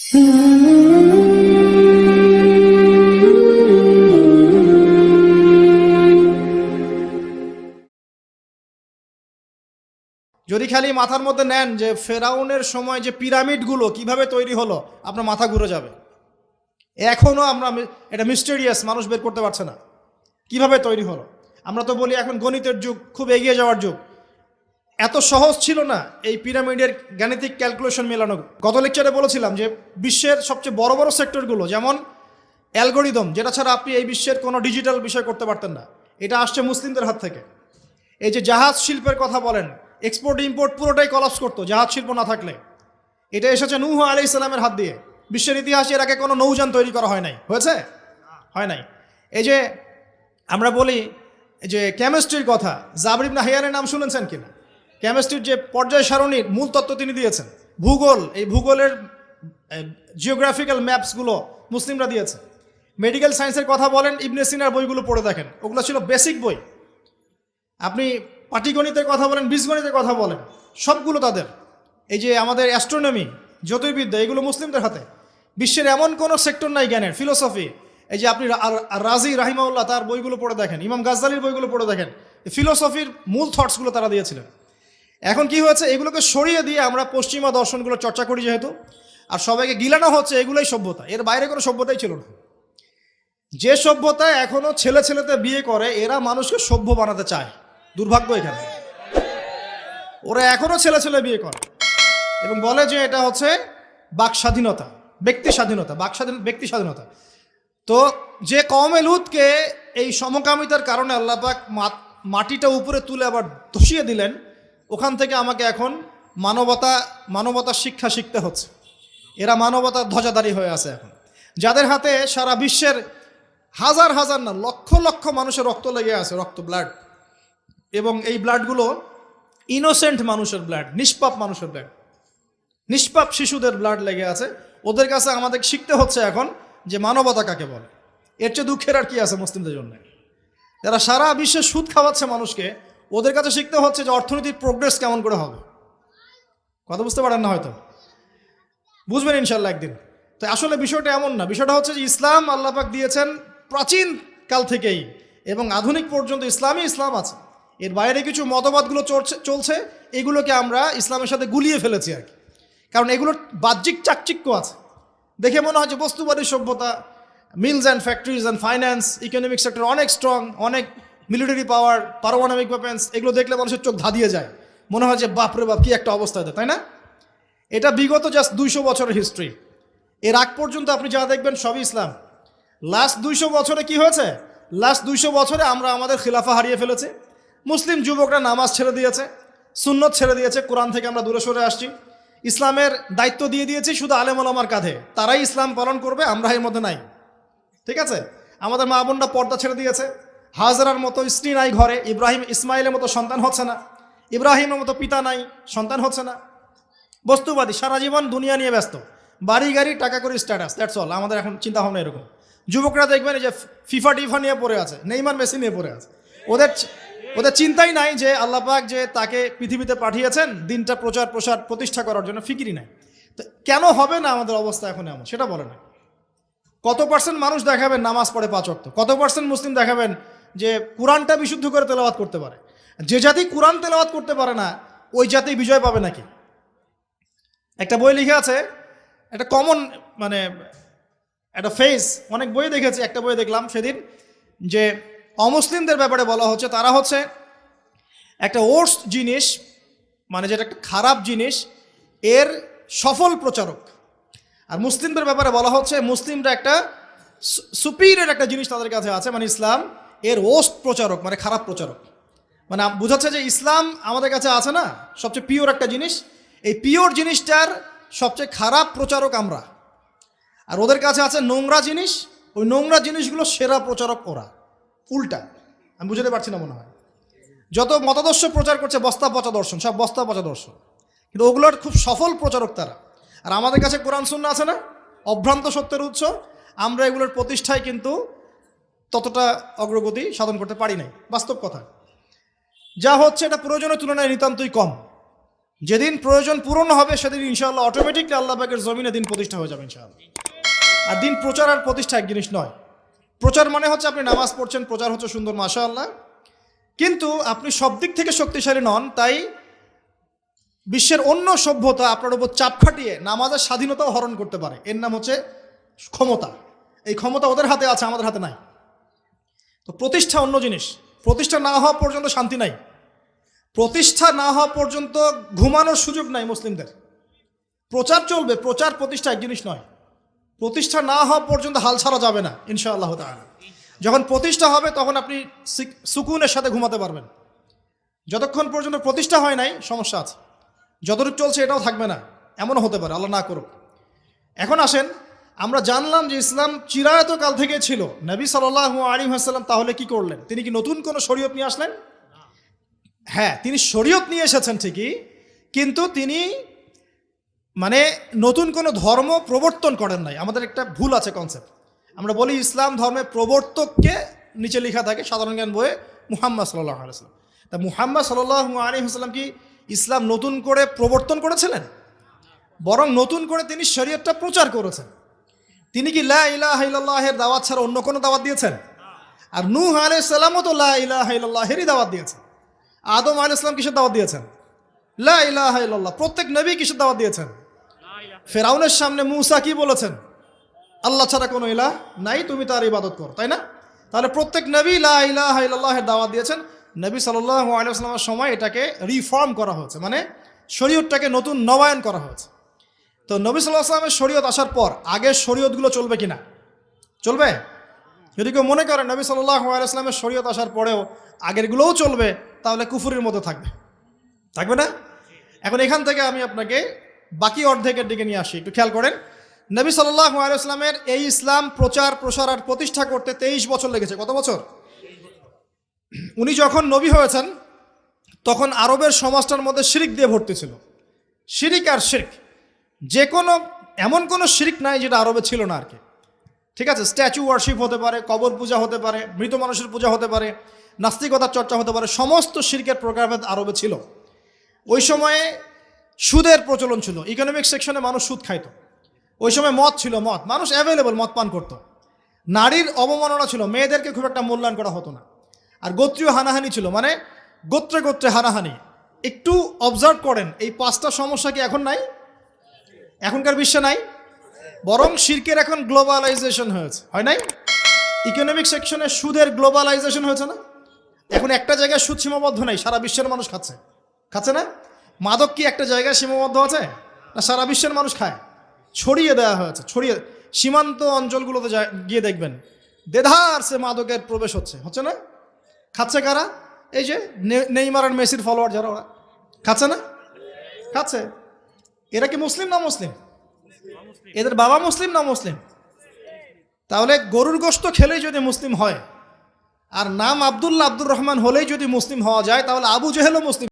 যদি খালি মাথার মধ্যে নেন যে ফেরাউনের সময় যে পিরামিডগুলো কিভাবে তৈরি হলো, আপনার মাথা ঘুরে যাবে। এখনও আমরা এটা মিস্টেরিয়াস, মানুষ বের করতে পারছে না কিভাবে তৈরি হলো। আমরা তো বলি এখন গণিতের যুগ, খুব এগিয়ে যাওয়ার যুগ। এত সহজ ছিল না এই পিরামিডের গাণিতিক ক্যালকুলেশন মেলানো। গত লেকচারে বলেছিলাম যে বিশ্বের সবচেয়ে বড় বড় সেক্টরগুলো, যেমন অ্যালগোরিদম, যেটা ছাড়া আপনি এই বিশ্বের কোনো ডিজিটাল বিষয় করতে পারতেন না, এটা আসছে মুসলিমদের হাত থেকে। এই যে জাহাজ শিল্পের কথা বলেন, এক্সপোর্ট ইম্পোর্ট পুরোটাই কলাপস করতো জাহাজ শিল্প না থাকলে। এটা এসেছে নূহ আলাইহিস সালামের হাত দিয়ে। বিশ্বের ইতিহাসে এর আগে কোনো নৌযান তৈরি করা হয় নাই, হয়েছে? হয় নাই। এই যে আমরা বলি যে কেমিস্ট্রির কথা, জাবর ইবনে হাইয়ানের নাম শুনেছেন কিনা? কেমিস্ট্রির যে পর্যায় সারণীর মূল তত্ত্ব তিনি দিয়েছেন। ভূগোল, এই ভূগোলের জিওগ্রাফিক্যাল ম্যাপসগুলো মুসলিমরা দিয়েছে। মেডিকেল সায়েন্সের কথা বলেন, ইবনে সিনার বইগুলো পড়ে দেখেন, ওগুলো ছিল বেসিক বই। আপনি পাটিগণিতের কথা বলেন, বীজগণিতের কথা বলেন, সবগুলো তাদের। এই যে আমাদের অ্যাস্ট্রোনমি, জ্যোতির্বিদ্যা, এগুলো মুসলিমদের হাতে। বিশ্বের এমন কোনো সেক্টর নাই জ্ঞানের, ফিলোসফি। এই যে আপনি রাজি রাহিমাউল্লাহ তার বইগুলো পড়ে দেখেন, ইমাম গাজ্জালির বইগুলো পড়ে দেখেন, ফিলোসফির মূল থটসগুলো তারা দিয়েছিলেন। এখন কি হয়েছে, এগুলোকে সরিয়ে দিয়ে আমরা পশ্চিমা দর্শনগুলো চর্চা করি যেহেতু, আর সবাইকে গিলানো হচ্ছে এগুলোই সভ্যতা, এর বাইরে কোনো সভ্যতাই ছিল না। যে সভ্যতা এখনো ছেলে ছেলেতে বিয়ে করে, এরা মানুষকে সভ্য বানাতে চায়। দুর্ভাগ্য এখানে, ওরা এখনো ছেলে ছেলে বিয়ে করে এবং বলে যে এটা হচ্ছে বাক স্বাধীনতা, ব্যক্তি স্বাধীনতা, বাক স্বাধীনতা, ব্যক্তি স্বাধীনতা। তো যে কওমে লুতকে এই সমকামিতার কারণে আল্লাহ পাক মাটিটা উপরে তুলে আবার ধসিয়ে দিলেন, ওখান থেকে আমাকে এখন মানবতার শিক্ষা শিখতে হচ্ছে। এরা মানবতার ধ্বজাধারী হয়ে আছে এখন, যাদের হাতে সারা বিশ্বের হাজার হাজার না লক্ষ লক্ষ মানুষের রক্ত লেগে আছে, রক্ত, ব্লাড। এবং এই ব্লাডগুলো ইনোসেন্ট মানুষের ব্লাড, নিষ্পাপ মানুষের ব্লাড, নিষ্পাপ শিশুদের ব্লাড লেগে আছে। ওদের কাছে আমাদের শিখতে হচ্ছে এখন যে মানবতা কাকে বলে। এর চেয়ে দুঃখের আর কি আছে মুসলিমদের জন্য? যারা সারা বিশ্বে সুদ খাওয়াচ্ছে মানুষকে, ওদের কাছে শিখতে হচ্ছে যে অর্থনীতির প্রোগ্রেস কেমন করে হবে। কথা বুঝতে পারেন না হয়তো, বুঝবেন ইনশাল্লাহ একদিন। তো আসলে বিষয়টা এমন না, বিষয়টা হচ্ছে যে ইসলাম আল্লাহ পাক দিয়েছেন প্রাচীন কাল থেকেই, এবং আধুনিক পর্যন্ত ইসলামই ইসলাম আছে। এর বাইরে কিছু মতবাদগুলো চলছে, এগুলোকে আমরা ইসলামের সাথে গুলিয়ে ফেলেছি আর কি। কারণ এগুলোর বাহ্যিক চাকচিক্য আছে, দেখে মনে হয় যে বস্তুবাদী সভ্যতা, mills and factories and finance, economic sector অনেক স্ট্রং, অনেক মিলিটারি পাওয়ার, পারমাণবিক ওয়েপন্স, এগুলো দেখলে মানুষের চোখ ধাঁধিয়ে যায়, মনে হয় যে বাপরে বাপ কি একটা অবস্থা, তাই না? এটা বিগত জাস্ট 200 বছরের হিস্ট্রি। এর আগ পর্যন্ত আপনি যা দেখবেন সবই ইসলাম। লাস্ট 200 বছরে কি হয়েছে? লাস্ট 200 বছরে আমরা আমাদের খিলাফা হারিয়ে ফেলেছি। মুসলিম যুবকরা নামাজ ছেড়ে দিয়েছে, সুন্নত ছেড়ে দিয়েছে, কোরআন থেকে আমরা দূরে সরে আসছি। ইসলামের দায়িত্ব দিয়ে দিয়েছি শুধু আলেম ওলামার কাঁধে, তারাই ইসলাম পালন করবে, আমরা এর মধ্যে নাই। ঠিক আছে? আমাদের মা বোনরা পর্দা ছেড়ে দিয়েছে, হাজরার মতো স্ত্রী নাই ঘরে, ইসমাইলের মতো সন্তান হচ্ছে না, ইব্রাহিমের মতো পিতা নাই, সন্তান হচ্ছে না। বস্তুবাদী, সারা জীবন দুনিয়া নিয়ে ব্যস্ত, বাড়ি গাড়ি, টাকা করে, স্ট্যাটাস, দ্যাটস অল। আমাদের এখন চিন্তা ভাবনা এরকম। যুবকরা দেখবেন যে ফিফা টিফা নিয়ে পড়ে আছে, নেইমার মেসি নিয়ে পড়ে আছে। ওদের চিন্তাই নাই যে আল্লাহ পাক যে তাকে পৃথিবীতে পাঠিয়েছেন দিনটা প্রচার প্রসার প্রতিষ্ঠা করার জন্য, ফিকিরই নাই। তো কেন হবে না আমাদের অবস্থা এখন এমন, সেটা বলে না। কত পার্সেন্ট মানুষ দেখাবেন নামাজ পড়ে 5 ওয়াক্ত? কত পার্সেন্ট মুসলিম দেখাবেন যে কোরআনটা বিশুদ্ধ করে তেলাওয়াত করতে পারে? যে জাতি কোরআন তেলাওয়াত করতে পারে না, ওই জাতি বিজয় পাবে নাকি? একটা বই লিখে আছে, একটা কমন মানে একটা ফেস, অনেক বই দেখেছি, একটা বই দেখলাম সেদিন যে অমুসলিমদের ব্যাপারে বলা হচ্ছে তারা হচ্ছে একটা ওর্স্ট জিনিস, মানে যেটা একটা খারাপ জিনিস, এর সফল প্রচারক। আর মুসলিমদের ব্যাপারে বলা হচ্ছে মুসলিমরা একটা সুপিরিয়র একটা জিনিস তাদের কাছে আছে, মানে ইসলাম, এর ওর্স্ট প্রচারক, মানে খারাপ প্রচারক। মানে বোঝাচ্ছে যে ইসলাম আমাদের কাছে আছে না সবচেয়ে পিওর একটা জিনিস, এই পিওর জিনিসটার সবচেয়ে খারাপ প্রচারক আমরা, আর ওদের কাছে আছে নোংরা জিনিস, ওই নোংরা জিনিসগুলো সেরা প্রচারক ওরা। উল্টা, আমি বুঝতে পারছি না মনে হয়। যত মতাদর্শ প্রচার করছে বস্তা পচা দর্শন, সব বস্তা পচা দর্শন, কিন্তু ওগুলোর খুব সফল প্রচারক তারা। আর আমাদের কাছে কোরআন সুন্নাহ আছে না, অভ্রান্ত সত্যের উৎস, আমরা এগুলোর প্রতিষ্ঠায় কিন্তু ততটা অগ্রগতি সাধন করতে পারি নাই। বাস্তব কথা, যা হচ্ছে এটা প্রয়োজনের তুলনায় নিতান্তই কম। যেদিন প্রয়োজন পূরণ হবে সেদিন ইনশাআল্লাহ অটোমেটিকলি আল্লাহ পাকের জমিনে দিন প্রতিষ্ঠা হয়ে যাবে ইনশাআল্লাহ। আর দিন প্রচার আর প্রতিষ্ঠা এক জিনিস নয়। প্রচার মানে হচ্ছে আপনি নামাজ পড়ছেন, প্রচার হচ্ছে সুন্দর মাশাআল্লাহ, কিন্তু আপনি সব দিক থেকে শক্তিশালী নন, তাই বিশ্বের অন্য সভ্যতা আপনার উপর চাপ খাটিয়ে নামাজের স্বাধীনতাও হরণ করতে পারে। এর নাম হচ্ছে ক্ষমতা। এই ক্ষমতা ওদের হাতে আছে, আমাদের হাতে নাই। তো প্রতিষ্ঠা অন্য জিনিস। প্রতিষ্ঠা না হওয়া পর্যন্ত শান্তি নাই, প্রতিষ্ঠা না হওয়া পর্যন্ত ঘুমানোর সুযোগ নাই মুসলিমদের। প্রচার চলবে, প্রচার প্রতিষ্ঠা এক জিনিস নয়। প্রতিষ্ঠা না হওয়া পর্যন্ত হাল ছাড়া যাবে না ইনশাআল্লাহ তাআলা। যখন প্রতিষ্ঠা হবে তখন আপনি সুকুনের সাথে ঘুমাতে পারবেন। যতক্ষণ পর্যন্ত প্রতিষ্ঠা হয় নাই সমস্যা আছে, যতটুকু চলছে এটাও থাকবে না, এমনও হতে পারে, আল্লাহ না করুক। এখন আসেন, আমরা জানলাম যে ইসলাম চিরায়তকাল থেকে ছিল। নবী সাল্লাল্লাহু আলাইহি ওয়াসাল্লাম তাহলে কি করলেন? তিনি কি নতুন কোনো শরীয়ত নিয়ে আসলেন? হ্যাঁ, তিনি শরীয়ত নিয়ে এসেছেন ঠিকই, কিন্তু তিনি মানে নতুন কোনো ধর্ম প্রবর্তন করেন নাই। আমাদের একটা ভুল আছে কনসেপ্ট। আমরা বলি ইসলাম ধর্মের প্রবর্তককে নিচে লেখা থাকে সাধারণ জ্ঞান বইয়ে মুহাম্মদ সাল্লাল্লাহু আলাইহি ওয়াসাল্লাম। তা মুহাম্মদ সাল্লাল্লাহু আলাইহি ওয়াসাল্লাম কি ইসলাম নতুন করে প্রবর্তন করেছিলেন? বরং নতুন করে তিনি শরীয়তটা প্রচার করেছেন। তিনি কি লা ইলাহা ইল্লাল্লাহের দাওয়াত ছাড়া অন্য কোনো দাওয়াত দিয়েছেন? আর নূহ আলাইহিস সালামও তো লা ইলাহা ইল্লাল্লাহেরই দাওয়াত দিয়েছেন। আদম আলাইহিস সালাম কিসের দাওয়াত দিয়েছেন? লা ইলাহা ইল্লাল্লাহ। প্রত্যেক নবী কিসের দাওয়াত দিয়েছেন? ফেরাউনের সামনে মূসা কি বলেছেন? আল্লাহ ছাড়া কোনো ইলাহ নাই, তুমি তার ইবাদত করো, তাই না? তাহলে প্রত্যেক নবী লা ইলাহা ইল্লাল্লাহের দাওয়াত দিয়েছেন। নবী সাল্লাল্লাহু আলাইহি ওয়াসাল্লামের সময় এটাকে রিফর্ম করা হয়েছে, মানে শরীয়তটাকে নতুন নবায়ন করা হয়েছে। তো নবী সাল্লাল্লাহু আলাইহি ওয়াসাল্লামের শরীয়ত আসার পর আগের শরীয়তগুলো চলবে কিনা? চলবে? যদি কেউ মনে করেন নবী সাল্লাল্লাহু আলাইহি ওয়াসাল্লামের শরীয়ত আসার পরেও আগেরগুলোও চলবে, তাহলে কুফরের মতো থাকবে, থাকবে না? এখন এখান থেকে আমি আপনাকে বাকি অর্ধেকের দিকে নিয়ে আসি, একটু খেয়াল করেন। নবী সাল্লাল্লাহু আলাইহি ওয়াসাল্লামের এই ইসলাম প্রচার প্রসার আর প্রতিষ্ঠা করতে 23 বছর লেগেছে। কত বছর? উনি যখন নবী হয়েছেন তখন আরবের সমাজটার মধ্যে শিরিক দিয়ে ভর্তি ছিল। শিরিক আর শিরক, যে কোনো এমন কোনো শিরিক নাই যেটা আরবে ছিল না আর কি। ঠিক আছে, স্ট্যাচু ওয়ার্শিপ হতে পারে, কবর পূজা হতে পারে, মৃত মানুষের পূজা হতে পারে, নাস্তিকতার চর্চা হতে পারে, সমস্ত শিরকের প্রকারভেদ আরবে ছিল। ওই সময়ে সুদের প্রচলন ছিল, ইকোনমিক সেকশনে মানুষ সুদ খাইত। ওই সময় মদ ছিল, মদ মানুষ অ্যাভেলেবল মদ পান করত। নারীর অবমাননা ছিল, মেয়েদেরকে খুব একটা মূল্যায়ন করা হতো না। আর গোত্রীয় হানাহানি ছিল, মানে গোত্রে গোত্রে হানাহানি। একটু অবজার্ভ করেন, এই 5টা সমস্যা কি এখন নাই? এখনকার বিশ্বে নাই। বরং শিরকের এখন গ্লোবালাইজেশন হয়েছে, হয় নাই? ইকোনমিক সেকশনে সুদের গ্লোবালাইজেশন হয়েছে না? এখন একটা জায়গায় সুদ সীমাবদ্ধ নেই, সারা বিশ্বের মানুষ খাচ্ছে, খাচ্ছে না? মাদক কি একটা জায়গায় সীমাবদ্ধ আছে? না, সারা বিশ্বের মানুষ খায়, ছড়িয়ে দেওয়া হয়েছে। ছড়িয়ে সীমান্ত অঞ্চলগুলোতে গিয়ে দেখবেন দেধার সে মাদকের প্রবেশ হচ্ছে, হচ্ছে না? খাচ্ছে কারা? এই যে নেইমার আর মেসির ফলোয়ার যারা, ওরা খাচ্ছে না? খাচ্ছে। এরা কি মুসলিম না মুসলিম? এদের বাবা মুসলিম না মুসলিম? তাহলে গরুর গোশত খেলেই যদি মুসলিম হয়, আর নাম আব্দুল্লাহ আব্দুর রহমান হলেই যদি মুসলিম হওয়া যায়, তাহলে আবু জেহেলও মুসলিম।